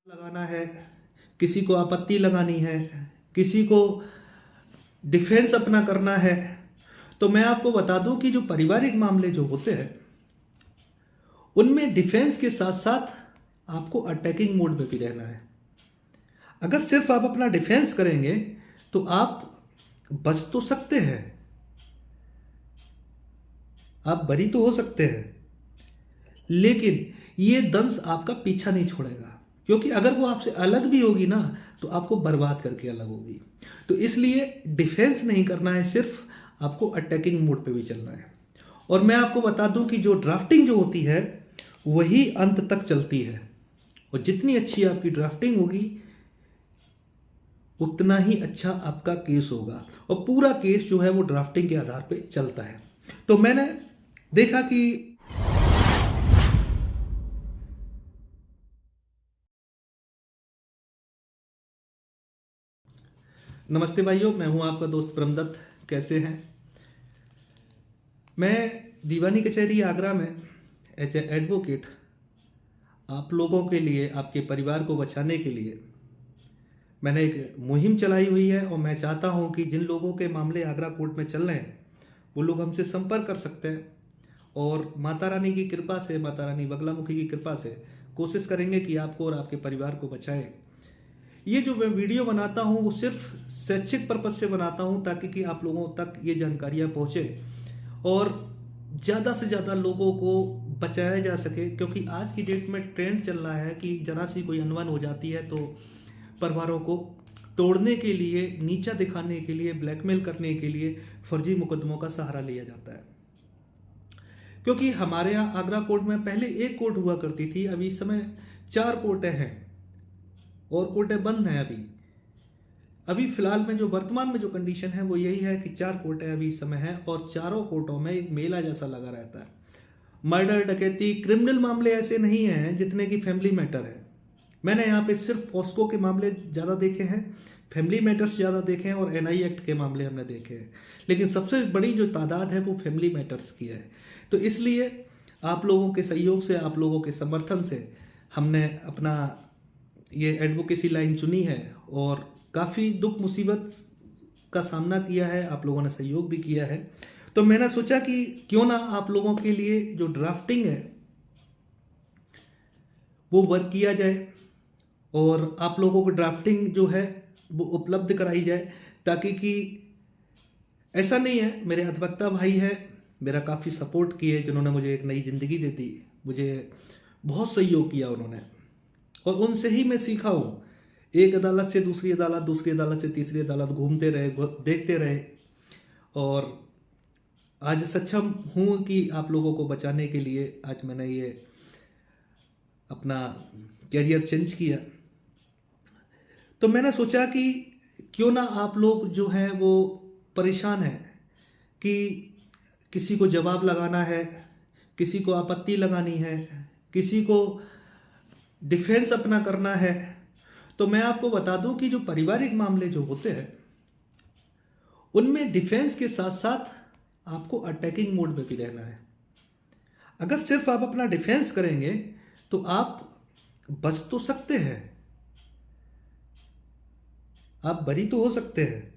लगाना है, किसी को आपत्ति लगानी है, किसी को डिफेंस अपना करना है। तो मैं आपको बता दूं कि जो पारिवारिक मामले जो होते हैं उनमें डिफेंस के साथ साथ आपको अटैकिंग मोड में भी रहना है। अगर सिर्फ आप अपना डिफेंस करेंगे तो आप बच तो सकते हैं, आप बरी तो हो सकते हैं, लेकिन ये दंश आपका पीछा नहीं छोड़ेगा, क्योंकि अगर वो आपसे अलग भी होगी ना तो आपको बर्बाद करके अलग होगी। तो इसलिए डिफेंस नहीं करना है, सिर्फ आपको अटैकिंग मोड पे भी चलना है। और मैं आपको बता दूं कि जो ड्राफ्टिंग जो होती है वही अंत तक चलती है, और जितनी अच्छी आपकी ड्राफ्टिंग होगी उतना ही अच्छा आपका केस होगा, और पूरा केस जो है वो ड्राफ्टिंग के आधार पे चलता है। तो मैंने देखा कि नमस्ते भाइयों, मैं हूं आपका दोस्त परमदत्त। कैसे हैं? मैं दीवानी कचहरी आगरा में एज ए एडवोकेट आप लोगों के लिए, आपके परिवार को बचाने के लिए मैंने एक मुहिम चलाई हुई है। और मैं चाहता हूं कि जिन लोगों के मामले आगरा कोर्ट में चल रहे हैं वो लोग हमसे संपर्क कर सकते हैं, और माता रानी की कृपा से, माता रानी बगलामुखी की कृपा से कोशिश करेंगे कि आपको और आपके परिवार को बचाएं। ये जो मैं वीडियो बनाता हूँ वो सिर्फ शैक्षिक पर्पज से बनाता हूँ, ताकि कि आप लोगों तक ये जानकारियाँ पहुँचे और ज़्यादा से ज़्यादा लोगों को बचाया जा सके। क्योंकि आज की डेट में ट्रेंड चल रहा है कि जरा सी कोई अनबन हो जाती है तो परिवारों को तोड़ने के लिए, नीचा दिखाने के लिए, ब्लैकमेल करने के लिए फर्जी मुकदमों का सहारा लिया जाता है। क्योंकि हमारे यहाँ आगरा कोर्ट में पहले एक कोर्ट हुआ करती थी, अभी इस समय 4 कोर्टें हैं और कोर्टें बंद हैं। अभी फिलहाल में जो वर्तमान में जो कंडीशन है वो यही है कि 4 कोर्टें अभी इस समय हैं, और चारों कोर्टों में एक मेला जैसा लगा रहता है। मर्डर, डकैती, क्रिमिनल मामले ऐसे नहीं हैं जितने की फैमिली मैटर है। मैंने यहाँ पे सिर्फ पॉस्को के मामले ज़्यादा देखे हैं, फैमिली मैटर्स ज़्यादा देखे हैं, और एनआई एक्ट के मामले हमने देखे हैं। लेकिन सबसे बड़ी जो तादाद है वो फैमिली मैटर्स की है। तो इसलिए आप लोगों के सहयोग से, आप लोगों के समर्थन से हमने अपना ये एडवोकेसी लाइन चुनी है, और काफ़ी दुख मुसीबत का सामना किया है, आप लोगों ने सहयोग भी किया है। तो मैंने सोचा कि क्यों ना आप लोगों के लिए जो ड्राफ्टिंग है वो वर्क किया जाए, और आप लोगों को ड्राफ्टिंग जो है वो उपलब्ध कराई जाए, ताकि कि ऐसा नहीं है, मेरे अधिवक्ता भाई है, मेरा काफ़ी सपोर्ट किए, जिन्होंने मुझे एक नई ज़िंदगी दे दी, मुझे बहुत सहयोग किया उन्होंने, और उनसे ही मैं सीखा हूँ। एक अदालत से दूसरी अदालत, दूसरी अदालत से तीसरी अदालत घूमते रहे, देखते रहे, और आज सक्षम हूँ कि आप लोगों को बचाने के लिए आज मैंने ये अपना कैरियर चेंज किया। तो मैंने सोचा कि क्यों ना आप लोग जो हैं वो परेशान हैं कि किसी को जवाब लगाना है, किसी को आपत्ति लगानी है, किसी को डिफेंस अपना करना है। तो मैं आपको बता दूं कि जो पारिवारिक मामले जो होते हैं उनमें डिफेंस के साथ साथ आपको अटैकिंग मोड में भी रहना है। अगर सिर्फ आप अपना डिफेंस करेंगे तो आप बच तो सकते हैं, आप बरी तो हो सकते हैं,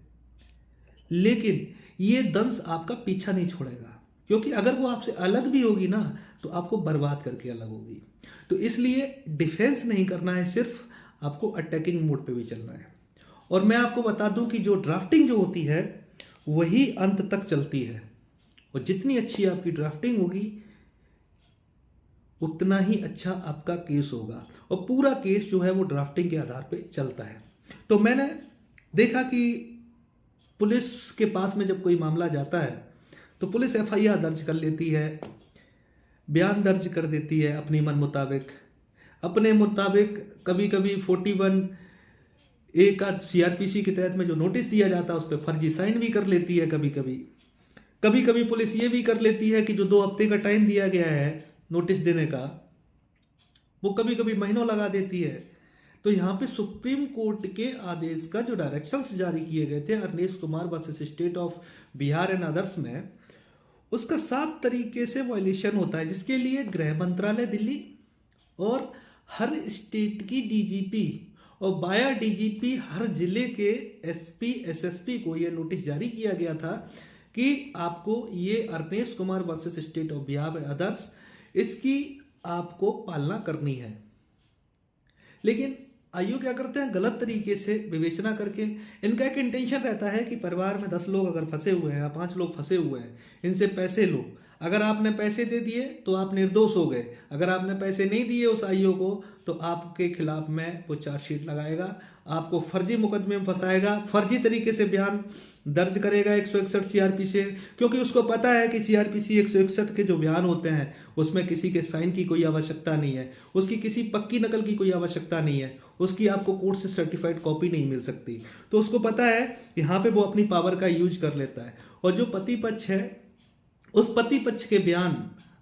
लेकिन ये दंश आपका पीछा नहीं छोड़ेगा, क्योंकि अगर वो आपसे अलग भी होगी ना तो आपको बर्बाद करके अलग होगी। तो इसलिए डिफेंस नहीं करना है, सिर्फ आपको अटैकिंग मोड पे भी चलना है। और मैं आपको बता दूं कि जो ड्राफ्टिंग जो होती है वही अंत तक चलती है, और जितनी अच्छी आपकी ड्राफ्टिंग होगी उतना ही अच्छा आपका केस होगा, और पूरा केस जो है वो ड्राफ्टिंग के आधार पे चलता है। तो मैंने देखा कि पुलिस के पास में जब कोई मामला जाता है तो पुलिस एफआईआर दर्ज कर लेती है, बयान दर्ज कर देती है अपनी मन मुताबिक, अपने मुताबिक। कभी कभी 41 ए का सीआरपीसी के तहत में जो नोटिस दिया जाता है उस पर फर्जी साइन भी कर लेती है। कभी कभी पुलिस ये भी कर लेती है कि जो 2 हफ्ते का टाइम दिया गया है नोटिस देने का, वो कभी कभी महीनों लगा देती है। तो यहाँ पे सुप्रीम कोर्ट के आदेश का जो डायरेक्शंस जारी किए गए थे Arnesh Kumar versus state of Bihar and others में, उसका साफ तरीके से वायलेशन होता है, जिसके लिए गृह मंत्रालय दिल्ली और हर स्टेट की डीजीपी और बाया डीजीपी हर जिले के एसपी एसएसपी को यह नोटिस जारी किया गया था कि आपको ये Arnesh Kumar versus state of Bihar others, इसकी आपको पालना करनी है। लेकिन आयोग क्या करते हैं, गलत तरीके से विवेचना करके, इनका एक इंटेंशन रहता है कि परिवार में 10 लोग अगर फंसे हुए हैं या 5 लोग फंसे हुए हैं, इनसे पैसे लो, अगर आपने पैसे दे दिए तो आप निर्दोष हो गए, अगर आपने पैसे नहीं दिए उस आईओ को तो आपके खिलाफ में वो चार्जशीट लगाएगा, आपको फर्जी मुकदमे में फंसाएगा, फर्जी तरीके से बयान दर्ज करेगा 161 सीआरपी से, क्योंकि उसको पता है कि सीआरपीसी 161 के जो बयान होते हैं उसमें किसी के साइन की कोई आवश्यकता नहीं है, उसकी किसी पक्की नकल की कोई आवश्यकता नहीं है, उसकी आपको कोर्ट से सर्टिफाइड कॉपी नहीं मिल सकती। तो उसको पता है कि यहाँ पे वो अपनी पावर का यूज कर लेता है। और जो पति पक्ष है, उस पति पक्ष के बयान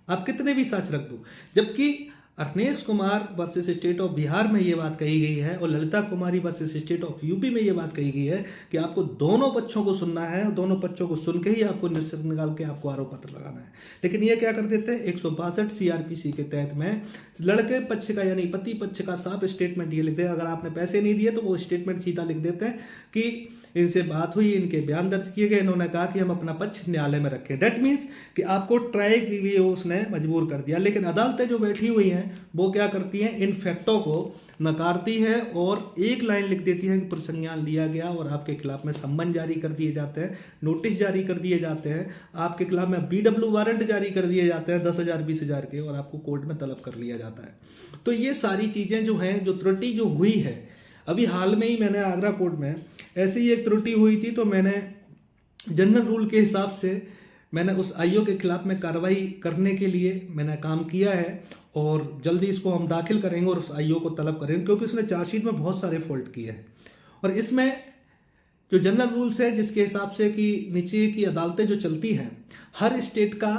आप कितने भी सच रख दो, जबकि Arnesh Kumar versus state of Bihar में ये बात कही गई है और ललिता कुमारी वर्सेस स्टेट ऑफ यूपी में ये बात कही गई है कि आपको दोनों पक्षों को सुनना है और दोनों पक्षों को सुन के ही आपको निष्कर्ष निकाल के आपको आरोप पत्र लगाना है। लेकिन ये क्या कर देते हैं, 162 सीआरपीसी के तहत में लड़के पक्ष का यानी पति पक्ष का साफ स्टेटमेंट ये लिख दे, अगर आपने पैसे नहीं दिए तो वो स्टेटमेंट सीधा लिख देते हैं कि इनसे बात हुई, इनके बयान दर्ज किए गए, इन्होंने कहा कि हम अपना पक्ष न्यायालय में रखें। डेट मीन्स कि आपको ट्राई के लिए उसने मजबूर कर दिया। लेकिन अदालतें जो बैठी हुई हैं वो क्या करती हैं, इन फैक्टों को नकारती है और एक लाइन लिख देती है कि प्रसंज्ञान लिया गया और आपके खिलाफ में सम्मन जारी कर दिए जाते हैं, नोटिस जारी कर दिए जाते हैं, आपके खिलाफ में BW वारंट जारी कर दिए जाते हैं 10,000 20,000 के, और आपको कोर्ट में तलब कर लिया जाता है। तो ये सारी चीज़ें जो हैं, जो त्रुटि जो हुई है, अभी हाल में ही मैंने आगरा कोर्ट में ऐसी ही एक त्रुटि हुई थी, तो मैंने जनरल रूल के हिसाब से मैंने उस आईओ के खिलाफ में कार्रवाई करने के लिए मैंने काम किया है और जल्दी इसको हम दाखिल करेंगे और उस आईओ को तलब करेंगे, क्योंकि उसने चार्जशीट में बहुत सारे फॉल्ट किए हैं। और इसमें जो जनरल रूल्स है जिसके हिसाब से कि नीचे की अदालतें जो चलती हैं, हर स्टेट का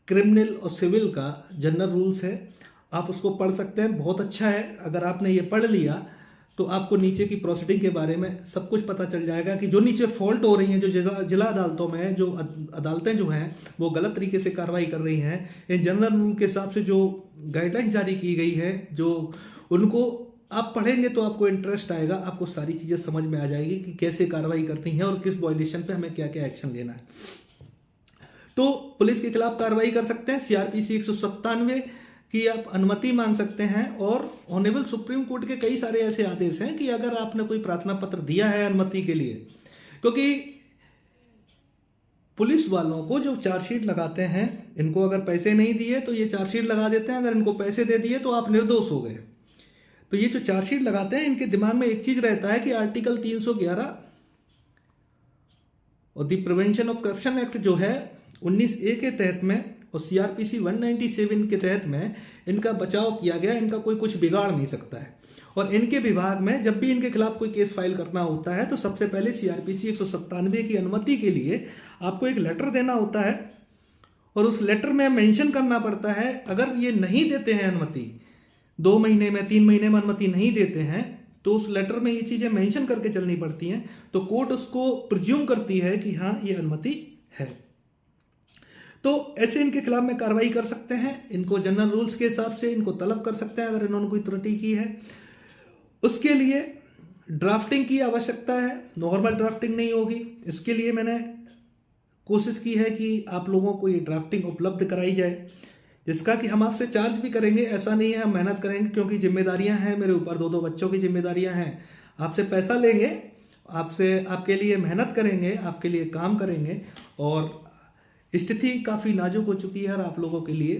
क्रिमिनल और सिविल का जनरल रूल्स है, आप उसको पढ़ सकते हैं, बहुत अच्छा है। अगर आपने ये पढ़ लिया तो आपको नीचे की प्रोसीडिंग के बारे में सब कुछ पता चल जाएगा कि जो नीचे फॉल्ट हो रही हैं, जो जिला अदालतों में जो अदालतें जो हैं वो गलत तरीके से कार्रवाई कर रही हैं, इन जनरल रूल के हिसाब से जो गाइडलाइंस जारी की गई है, जो उनको आप पढ़ेंगे तो आपको इंटरेस्ट आएगा, आपको सारी चीज़ें समझ में आ जाएगी कि कैसे कार्रवाई करनी है और किस वायलेशन पे हमें क्या क्या एक्शन लेना है। तो पुलिस के खिलाफ कार्रवाई कर सकते हैं, CRPC 197 की आप अनुमति मांग सकते हैं। और ऑनरेबल सुप्रीम कोर्ट के कई सारे ऐसे आदेश हैं कि अगर आपने कोई प्रार्थना पत्र दिया है अनुमति के लिए, क्योंकि पुलिस वालों को जो चार्जशीट लगाते हैं, इनको अगर पैसे नहीं दिए तो ये चार्जशीट लगा देते हैं, अगर इनको पैसे दे दिए तो आप निर्दोष हो गए। तो ये जो चार्जशीट लगाते हैं, इनके दिमाग में एक चीज रहता है कि आर्टिकल 311 और the prevention of corruption act जो है 19A के तहत में और CRPC 197 के तहत में इनका बचाव किया गया, इनका कोई कुछ बिगाड़ नहीं सकता है। और इनके विभाग में जब भी इनके खिलाफ कोई केस फाइल करना होता है तो सबसे पहले CRPC 197 की अनुमति के लिए आपको एक लेटर देना होता है और उस लेटर में मेंशन करना पड़ता है, अगर ये नहीं देते हैं अनुमति, 2 महीने में 3 महीने में अनुमति नहीं देते हैं, तो उस लेटर में ये चीज़ें मेंशन करके चलनी पड़ती हैं, तो कोर्ट उसको प्रिज्यूम करती है कि हाँ ये अनुमति है। तो ऐसे इनके खिलाफ में कार्रवाई कर सकते हैं, इनको जनरल रूल्स के हिसाब से इनको तलब कर सकते हैं अगर इन्होंने कोई त्रुटि की है। उसके लिए ड्राफ्टिंग की आवश्यकता है, नॉर्मल ड्राफ्टिंग नहीं होगी। इसके लिए मैंने कोशिश की है कि आप लोगों को ये ड्राफ्टिंग उपलब्ध कराई जाए, जिसका कि हम आपसे चार्ज भी करेंगे, ऐसा नहीं है, हम मेहनत करेंगे क्योंकि जिम्मेदारियां हैं मेरे ऊपर, 2 बच्चों की जिम्मेदारियां हैं। आपसे पैसा लेंगे, आपसे आपके लिए मेहनत करेंगे, आपके लिए काम करेंगे। और स्थिति काफ़ी नाजुक हो चुकी है और आप लोगों के लिए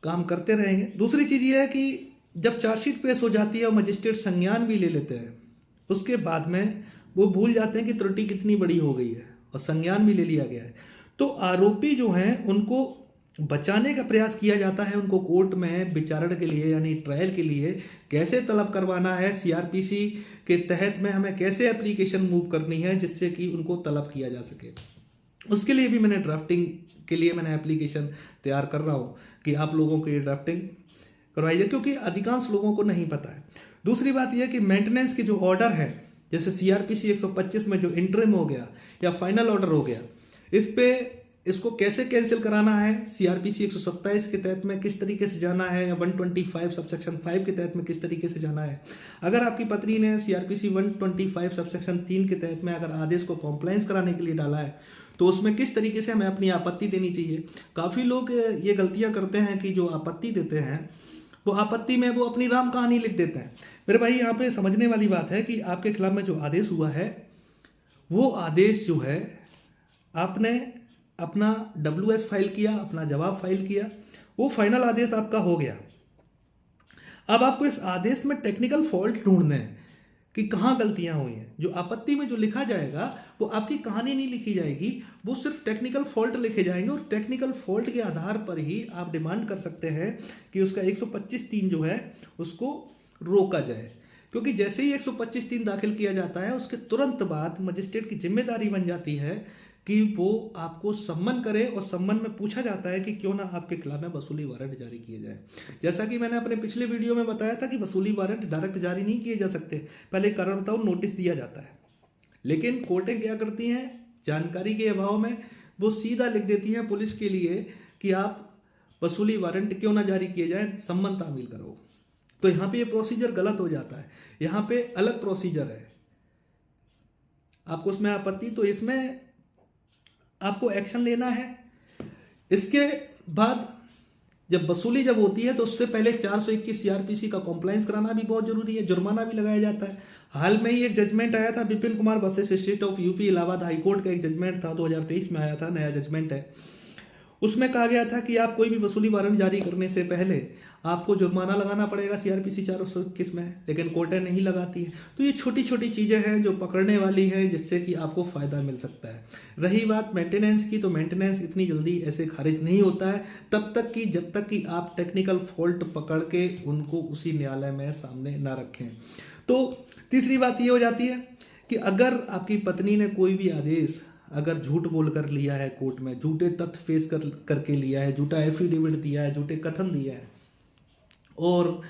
काम करते रहेंगे। दूसरी चीज़ ये है कि जब चार्जशीट पेश हो जाती है और मजिस्ट्रेट संज्ञान भी ले लेते हैं, उसके बाद में वो भूल जाते हैं कि त्रुटि कितनी बड़ी हो गई है और संज्ञान भी ले लिया गया है, तो आरोपी जो हैं उनको बचाने का प्रयास किया जाता है। उनको कोर्ट में विचारण के लिए यानी ट्रायल के लिए कैसे तलब करवाना है, CRPC के तहत में हमें कैसे एप्लीकेशन मूव करनी है जिससे कि उनको तलब किया जा सके। उसके लिए भी मैंने ड्राफ्टिंग के लिए मैंने एप्लीकेशन तैयार कर रहा हूँ कि आप लोगों को ये ड्राफ्टिंग करवाई जाए, क्योंकि अधिकांश लोगों को नहीं पता है। दूसरी बात यह कि मेंटेनेंस के जो ऑर्डर है, जैसे CRPC 125 में जो इंटरिम हो गया या फाइनल ऑर्डर हो गया, इस पे इसको कैसे कैंसिल कराना है, सीआरपीसी 127 के तहत में किस तरीके से जाना है, या 125 सबसेक्शन 5 के तहत में किस तरीके से जाना है। अगर आपकी पत्नी ने सीआरपीसी 125 सबसेक्शन 3 के तहत में अगर आदेश को कॉम्प्लायंस कराने के लिए डाला है तो उसमें किस तरीके से हमें अपनी आपत्ति देनी चाहिए। काफ़ी लोग ये गलतियां करते हैं कि जो आपत्ति देते हैं वो आपत्ति में वो अपनी राम कहानी लिख देते हैं। मेरे भाई यहाँ पे समझने वाली बात है कि आपके खिलाफ में जो आदेश हुआ है वो आदेश जो है आपने अपना WS फाइल किया, अपना जवाब फाइल किया, वो फाइनल आदेश आपका हो गया। अब आपको इस आदेश में टेक्निकल फॉल्ट ढूंढने हैं कि कहाँ गलतियां हुई हैं। जो आपत्ति में जो लिखा जाएगा वो आपकी कहानी नहीं लिखी जाएगी, वो सिर्फ टेक्निकल फॉल्ट लिखे जाएंगे और टेक्निकल फॉल्ट के आधार पर ही आप डिमांड कर सकते हैं कि उसका 125(3) जो है उसको रोका जाए। क्योंकि जैसे ही 125(3) दाखिल किया जाता है उसके तुरंत बाद मजिस्ट्रेट की जिम्मेदारी बन जाती है कि वो आपको सम्मन करे और सम्मन में पूछा जाता है कि क्यों ना आपके खिलाफ में वसूली वारंट जारी किए जाए। जैसा कि मैंने अपने पिछले वीडियो में बताया था कि वसूली वारंट डायरेक्ट जारी नहीं किए जा सकते, पहले करारदाता नोटिस दिया जाता है। लेकिन कोर्टें क्या करती हैं, जानकारी के अभाव में वो सीधा लिख देती हैं पुलिस के लिए कि आप वसूली वारंट क्यों ना जारी किए जाए, सम्मन तामील करो। तो यहाँ पे ये प्रोसीजर गलत हो जाता है। यहाँ पे अलग प्रोसीजर है, आपको उसमें आपत्ति तो इसमें आपको एक्शन लेना है। इसके बाद जब वसूली जब होती है तो उससे पहले 421 सीआरपीसी का कॉम्प्लायंस कराना भी बहुत जरूरी है, जुर्माना भी लगाया जाता है। हाल में ही एक जजमेंट आया था, Vipin Kumar versus state of UP Allahabad high court का एक जजमेंट था, 2023 में आया था, नया जजमेंट है। उसमें कहा गया था कि आप कोई भी वसूली वारंट जारी करने से पहले आपको जुर्माना लगाना पड़ेगा सीआरपीसी 421 में, लेकिन कोर्टें नहीं लगाती है। तो ये छोटी छोटी चीज़ें हैं जो पकड़ने वाली है, जिससे कि आपको फ़ायदा मिल सकता है। रही बात मेंटेनेंस की, तो मेंटेनेंस इतनी जल्दी ऐसे खारिज नहीं होता है जब तक कि आप टेक्निकल फॉल्ट पकड़ के उनको उसी न्यायालय में सामने ना रखें। तो तीसरी बात ये हो जाती है कि अगर आपकी पत्नी ने कोई भी आदेश अगर झूठ बोल कर लिया है कोर्ट में, झूठे तथ्य पेश करके लिया है, झूठा एफिडेविट दिया है, झूठे कथन दिया है, और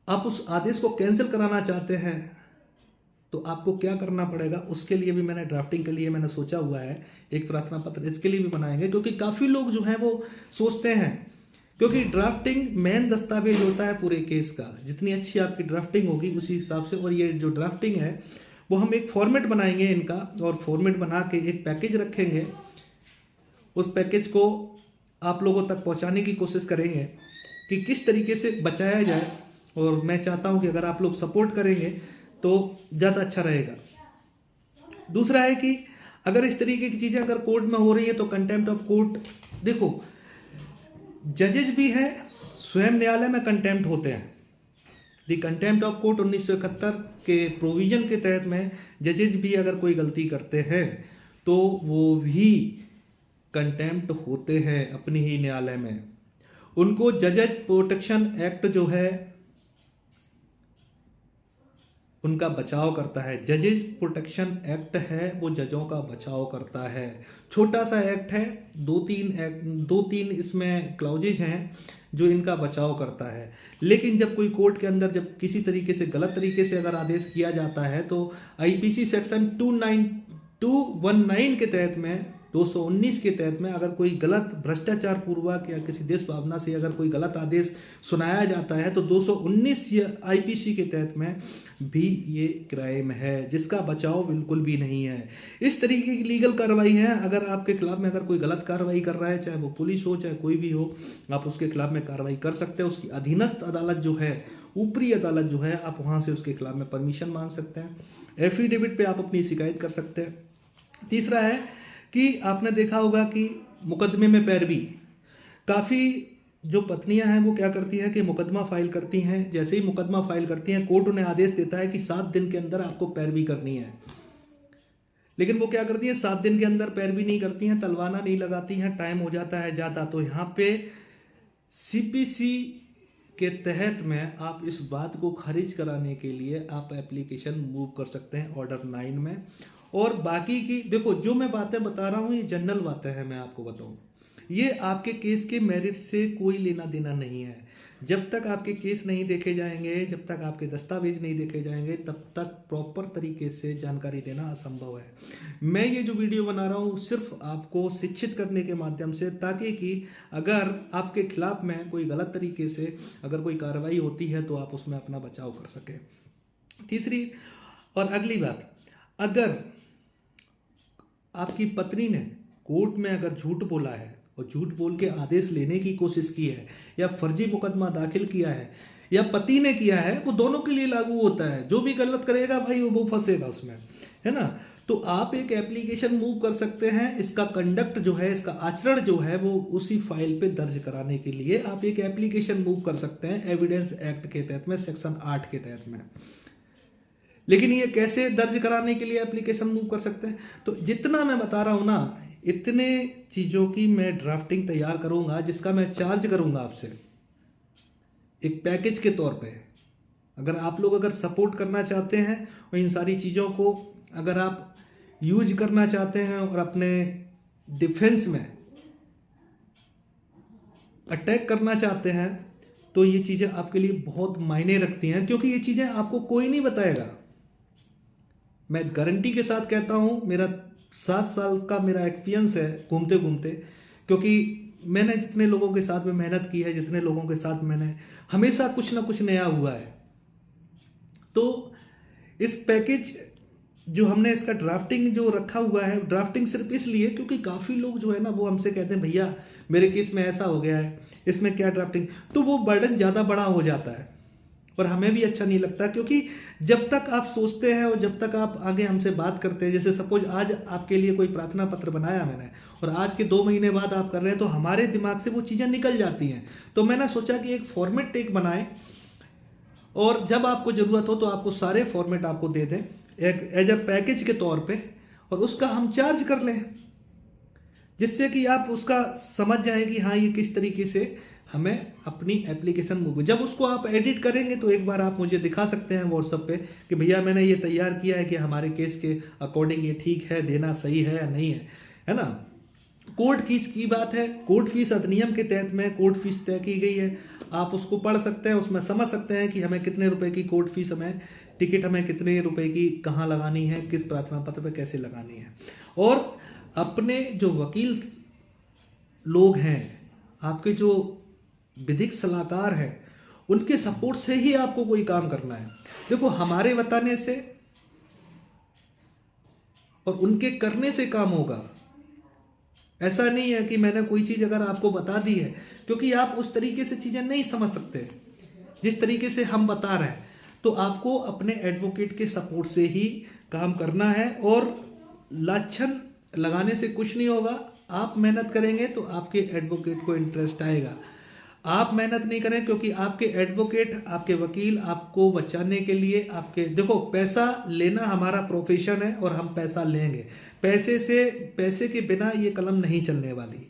आप उस आदेश को कैंसिल कराना चाहते हैं, तो आपको क्या करना पड़ेगा। उसके लिए भी मैंने ड्राफ्टिंग के लिए मैंने सोचा हुआ है एक प्रार्थना पत्र, इसके लिए भी बनाएंगे। क्योंकि काफ़ी लोग जो हैं वो सोचते हैं, क्योंकि ड्राफ्टिंग मेन दस्तावेज होता है पूरे केस का, जितनी अच्छी आपकी ड्राफ्टिंग होगी उसी हिसाब से। और ये जो ड्राफ्टिंग है वो हम एक फॉर्मेट बनाएंगे इनका, और फॉर्मेट बना के एक पैकेज रखेंगे। उस पैकेज को आप लोगों तक पहुंचाने की कोशिश करेंगे कि किस तरीके से बचाया जाए, और मैं चाहता हूं कि अगर आप लोग सपोर्ट करेंगे तो ज़्यादा अच्छा रहेगा। दूसरा है कि अगर इस तरीके की चीज़ें अगर कोर्ट में हो रही है तो कंटेम्प्ट ऑफ कोर्ट, देखो जजेज भी हैं, स्वयं न्यायालय में कंटेम्प्ट होते हैं। दी कंटेम्प्ट ऑफ कोर्ट 1971 के प्रोविजन के तहत में जजेज भी अगर कोई गलती करते हैं तो वो भी कंटेम्प्ट होते हैं अपने ही न्यायालय में। उनको जजेज प्रोटेक्शन एक्ट जो है उनका बचाव करता है। जजेज प्रोटेक्शन एक्ट है वो जजों का बचाव करता है। छोटा सा एक्ट है, दो तीन इसमें क्लाउजेज हैं जो इनका बचाव करता है। लेकिन जब कोई कोर्ट के अंदर जब किसी तरीके से गलत तरीके से अगर आदेश किया जाता है तो आईपीसी सेक्शन 219 के तहत में 219 के तहत में अगर कोई गलत भ्रष्टाचार पूर्वक या किसी देश भावना से अगर कोई गलत आदेश सुनाया जाता है तो 219 आईपीसी के तहत में भी ये क्राइम है, जिसका बचाव बिल्कुल भी नहीं है। इस तरीके की लीगल कार्रवाई है। अगर आपके खिलाफ में अगर कोई गलत कार्रवाई कर रहा है, चाहे वो पुलिस हो चाहे कोई भी हो, आप उसके खिलाफ में कार्रवाई कर सकते हैं। उसकी अधीनस्थ अदालत जो है, ऊपरी अदालत जो है, आप वहाँ से उसके खिलाफ में परमिशन मांग सकते हैं। एफिडेविट पे आप अपनी शिकायत कर सकते हैं। तीसरा है कि आपने देखा होगा कि मुकदमे में पैरवी, काफ़ी जो पत्नियां हैं वो क्या करती हैं कि मुकदमा फाइल करती हैं। जैसे ही मुकदमा फाइल करती हैं कोर्ट उन्हें आदेश देता है कि 7 दिन के अंदर आपको पैरवी करनी है, लेकिन वो क्या करती हैं 7 दिन के अंदर पैरवी नहीं करती हैं, तलवाना नहीं लगाती हैं, टाइम हो जाता है ज़्यादा। तो यहाँ पे सीपीसी के तहत में आप इस बात को खारिज कराने के लिए आप एप्लीकेशन मूव कर सकते हैं ऑर्डर 9 में। और बाकी की देखो जो मैं बातें बता रहा हूँ ये जनरल बातें हैं, मैं आपको बताऊँ, ये आपके केस के मेरिट से कोई लेना देना नहीं है। जब तक आपके केस नहीं देखे जाएंगे, जब तक आपके दस्तावेज नहीं देखे जाएंगे, तब तक प्रॉपर तरीके से जानकारी देना असंभव है। मैं ये जो वीडियो बना रहा हूँ सिर्फ आपको शिक्षित करने के माध्यम से, ताकि कि अगर आपके खिलाफ में कोई गलत तरीके से अगर कोई कार्रवाई होती है तो आप उसमें अपना बचाव कर सकें। तीसरी और अगली बात, अगर आपकी पत्नी ने कोर्ट में अगर झूठ बोला है और झूठ बोल के आदेश लेने की कोशिश की है या फर्जी मुकदमा दाखिल किया है या पति ने किया है, वो दोनों के लिए लागू होता है। जो भी गलत करेगा भाई वो फंसेगा उसमें, है ना। तो आप एक एप्लीकेशन मूव कर सकते हैं, इसका कंडक्ट जो है, इसका आचरण जो है वो उसी फाइल पे दर्ज कराने के लिए आप एक एप्लीकेशन मूव कर सकते हैं एविडेंस एक्ट के तहत में, सेक्शन 8 के तहत में। लेकिन ये कैसे दर्ज कराने के लिए एप्लीकेशन मूव कर सकते हैं, तो जितना मैं बता रहा हूँ ना, इतने चीज़ों की मैं ड्राफ्टिंग तैयार करूँगा जिसका मैं चार्ज करूँगा आपसे एक पैकेज के तौर पे। अगर आप लोग अगर सपोर्ट करना चाहते हैं और इन सारी चीज़ों को अगर आप यूज करना चाहते हैं और अपने डिफेंस में अटैक करना चाहते हैं, तो ये चीज़ें आपके लिए बहुत मायने रखती हैं, क्योंकि ये चीज़ें आपको कोई नहीं बताएगा। मैं गारंटी के साथ कहता हूँ, मेरा 7 साल का मेरा एक्सपीरियंस है घूमते घूमते, क्योंकि मैंने जितने लोगों के साथ में मेहनत की है, जितने लोगों के साथ मैंने हमेशा कुछ ना कुछ नया हुआ है। तो इस पैकेज जो हमने इसका ड्राफ्टिंग जो रखा हुआ है, ड्राफ्टिंग सिर्फ इसलिए क्योंकि काफ़ी लोग जो है ना वो हमसे कहते हैं भैया मेरे केस में ऐसा हो गया है, इसमें क्या ड्राफ्टिंग, तो वो बर्डन ज़्यादा बड़ा हो जाता है और हमें भी अच्छा नहीं लगता। क्योंकि जब तक आप सोचते हैं और जब तक आप आगे हमसे बात करते हैं, जैसे सपोज आज आपके लिए कोई प्रार्थना पत्र बनाया मैंने और आज के 2 महीने बाद आप कर रहे हैं, तो हमारे दिमाग से वो चीज़ें निकल जाती हैं। तो मैंने सोचा कि एक फॉर्मेट टेक बनाए और जब आपको ज़रूरत हो तो आपको सारे फॉर्मेट आपको दे दें एक एज अ पैकेज के तौर पे, और उसका हम चार्ज कर लें, जिससे कि आप उसका समझ जाएं कि हाँ ये किस तरीके से हमें अपनी एप्लीकेशन मूव। जब उसको आप एडिट करेंगे तो एक बार आप मुझे दिखा सकते हैं व्हाट्सएप पे कि भैया मैंने ये तैयार किया है कि हमारे केस के अकॉर्डिंग ये ठीक है, देना सही है या नहीं है ना। कोर्ट फीस की बात है, कोर्ट फीस अधिनियम के तहत में कोर्ट फीस तय की गई है, आप उसको पढ़ सकते हैं, उसमें समझ सकते हैं कि हमें कितने रुपए की कोर्ट फीस, हमें टिकट हमें कितने रुपए की कहाँ लगानी है, किस प्रार्थना पत्र पे कैसे लगानी है। और अपने जो वकील लोग हैं, आपके जो विधिक सलाहकार है, उनके सपोर्ट से ही आपको कोई काम करना है। देखो हमारे बताने से और उनके करने से काम होगा। ऐसा नहीं है कि मैंने कोई चीज़ अगर आपको बता दी है, क्योंकि आप उस तरीके से चीज़ें नहीं समझ सकते जिस तरीके से हम बता रहे हैं। तो आपको अपने एडवोकेट के सपोर्ट से ही काम करना है और लाछन लगाने से कुछ नहीं होगा। आप मेहनत करेंगे तो आपके एडवोकेट को इंटरेस्ट आएगा। आप मेहनत नहीं करें, क्योंकि आपके एडवोकेट, आपके वकील आपको बचाने के लिए आपके, देखो पैसा लेना हमारा प्रोफेशन है और हम पैसा लेंगे। पैसे के बिना ये कलम नहीं चलने वाली,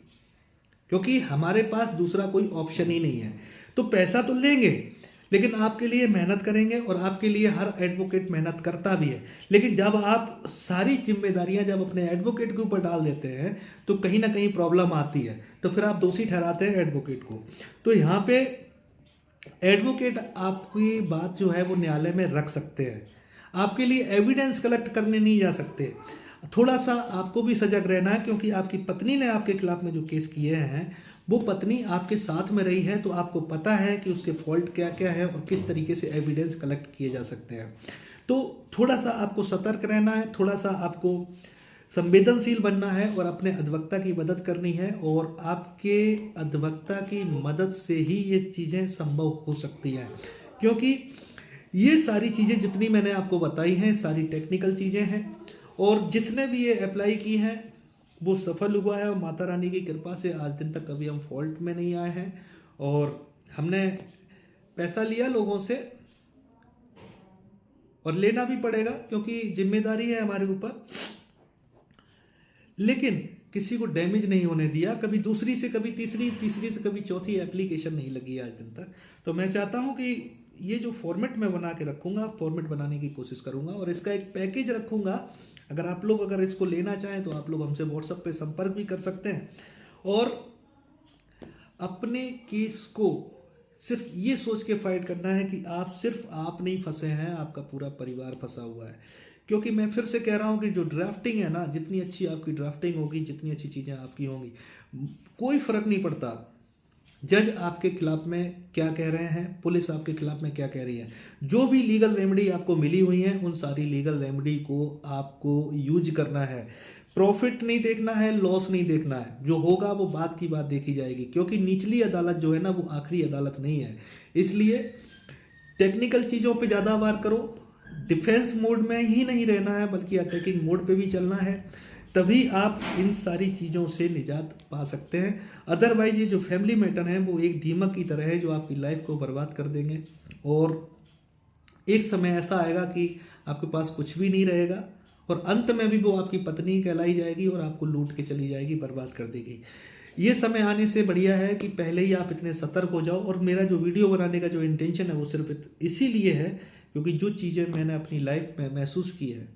क्योंकि हमारे पास दूसरा कोई ऑप्शन ही नहीं है। तो पैसा तो लेंगे, लेकिन आपके लिए मेहनत करेंगे और आपके लिए हर एडवोकेट मेहनत करता भी है। लेकिन जब आप सारी जिम्मेदारियां जब अपने एडवोकेट के ऊपर डाल देते हैं तो कहीं ना कहीं प्रॉब्लम आती है, तो फिर आप दोषी ठहराते हैं एडवोकेट को। तो यहाँ पे एडवोकेट आपकी बात जो है वो न्यायालय में रख सकते हैं, आपके लिए एविडेंस कलेक्ट करने नहीं जा सकते। थोड़ा सा आपको भी सजग रहना है, क्योंकि आपकी पत्नी ने आपके खिलाफ में जो केस किए हैं, वो पत्नी आपके साथ में रही है, तो आपको पता है कि उसके फॉल्ट क्या क्या है और किस तरीके से एविडेंस कलेक्ट किए जा सकते हैं। तो थोड़ा सा आपको सतर्क रहना है, थोड़ा सा आपको संवेदनशील बनना है और अपने अधिवक्ता की मदद करनी है, और आपके अधिवक्ता की मदद से ही ये चीज़ें संभव हो सकती हैं। क्योंकि ये सारी चीज़ें जितनी मैंने आपको बताई हैं सारी टेक्निकल चीज़ें हैं, और जिसने भी ये अप्लाई की हैं वो सफल हुआ है, और माता रानी की कृपा से आज दिन तक कभी हम फॉल्ट में नहीं आए हैं। और हमने पैसा लिया लोगों से, और लेना भी पड़ेगा क्योंकि जिम्मेदारी है हमारे ऊपर, लेकिन किसी को डैमेज नहीं होने दिया। कभी दूसरी से कभी तीसरी, तीसरी से कभी चौथी एप्लीकेशन नहीं लगी आज दिन तक। तो मैं चाहता हूं कि ये जो फॉर्मेट मैं बना के रखूंगा, फॉर्मेट बनाने की कोशिश करूंगा और इसका एक पैकेज रखूंगा। अगर इसको लेना चाहें तो आप लोग हमसे व्हाट्सएप पे संपर्क भी कर सकते हैं, और अपने केस को सिर्फ ये सोच के फाइट करना है कि सिर्फ आप नहीं फंसे हैं, आपका पूरा परिवार फंसा हुआ है। क्योंकि मैं फिर से कह रहा हूँ कि जो ड्राफ्टिंग है ना, जितनी अच्छी आपकी ड्राफ्टिंग होगी, जितनी अच्छी चीज़ें आपकी होंगी, कोई फर्क नहीं पड़ता जज आपके खिलाफ में क्या कह रहे हैं, पुलिस आपके खिलाफ में क्या कह रही है। जो भी लीगल रेमेडी आपको मिली हुई है, उन सारी लीगल रेमेडी को आपको यूज करना है। प्रॉफिट नहीं देखना है, लॉस नहीं देखना है, जो होगा वो बात की बात देखी जाएगी। क्योंकि निचली अदालत जो है ना, वो आखिरी अदालत नहीं है। इसलिए टेक्निकल चीज़ों पे ज़्यादा वार करो, डिफेंस मोड में ही नहीं रहना है बल्कि अटैकिंग मोड पे भी चलना है, तभी आप इन सारी चीज़ों से निजात पा सकते हैं। अदरवाइज ये जो फैमिली मैटर है वो एक दीमक की तरह है जो आपकी लाइफ को बर्बाद कर देंगे, और एक समय ऐसा आएगा कि आपके पास कुछ भी नहीं रहेगा, और अंत में भी वो आपकी पत्नी कहलाई जाएगी और आपको लूट के चली जाएगी, बर्बाद कर देगी। ये समय आने से बढ़िया है कि पहले ही आप इतने सतर्क हो जाओ। और मेरा जो वीडियो बनाने का जो इंटेंशन है वो सिर्फ इसीलिए है क्योंकि जो चीज़ें मैंने अपनी लाइफ में महसूस की है,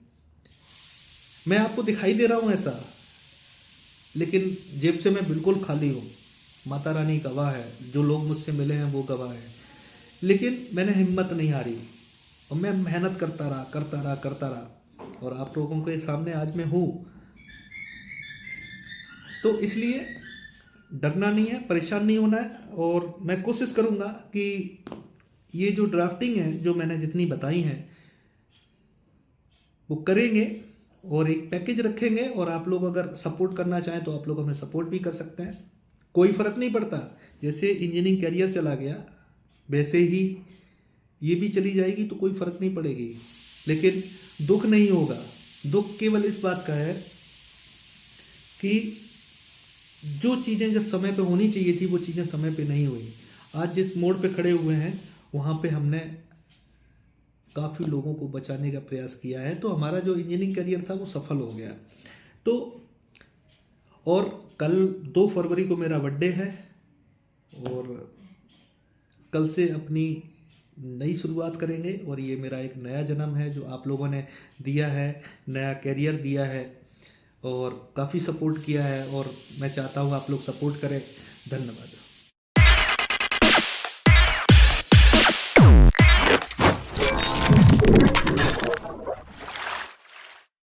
मैं आपको दिखाई दे रहा हूँ ऐसा, लेकिन जेब से मैं बिल्कुल खाली हूँ। माता रानी गवाह है, जो लोग मुझसे मिले हैं वो गवाह है। लेकिन मैंने हिम्मत नहीं हारी और मैं मेहनत करता रहा और आप लोगों के सामने आज मैं हूँ। तो इसलिए डरना नहीं है, परेशान नहीं होना है, और मैं कोशिश करूँगा कि ये जो ड्राफ्टिंग है जो मैंने जितनी बताई हैं वो करेंगे और एक पैकेज रखेंगे। और आप लोग अगर सपोर्ट करना चाहें तो आप लोग हमें सपोर्ट भी कर सकते हैं, कोई फ़र्क नहीं पड़ता। जैसे इंजीनियरिंग करियर चला गया वैसे ही ये भी चली जाएगी, तो कोई फ़र्क नहीं पड़ेगी। लेकिन दुख नहीं होगा। दुख केवल इस बात का है कि जो चीज़ें जब समय पे होनी चाहिए थी वो चीज़ें समय पे नहीं हुई। आज जिस मोड़ पे खड़े हुए हैं वहाँ पे हमने काफ़ी लोगों को बचाने का प्रयास किया है, तो हमारा जो इंजीनियरिंग करियर था वो सफल हो गया। तो और कल 2 फरवरी को मेरा बर्थडे है और कल से अपनी नई शुरुआत करेंगे, और ये मेरा एक नया जन्म है जो आप लोगों ने दिया है, नया करियर दिया है और काफ़ी सपोर्ट किया है, और मैं चाहता हूँ आप लोग सपोर्ट करें। धन्यवाद।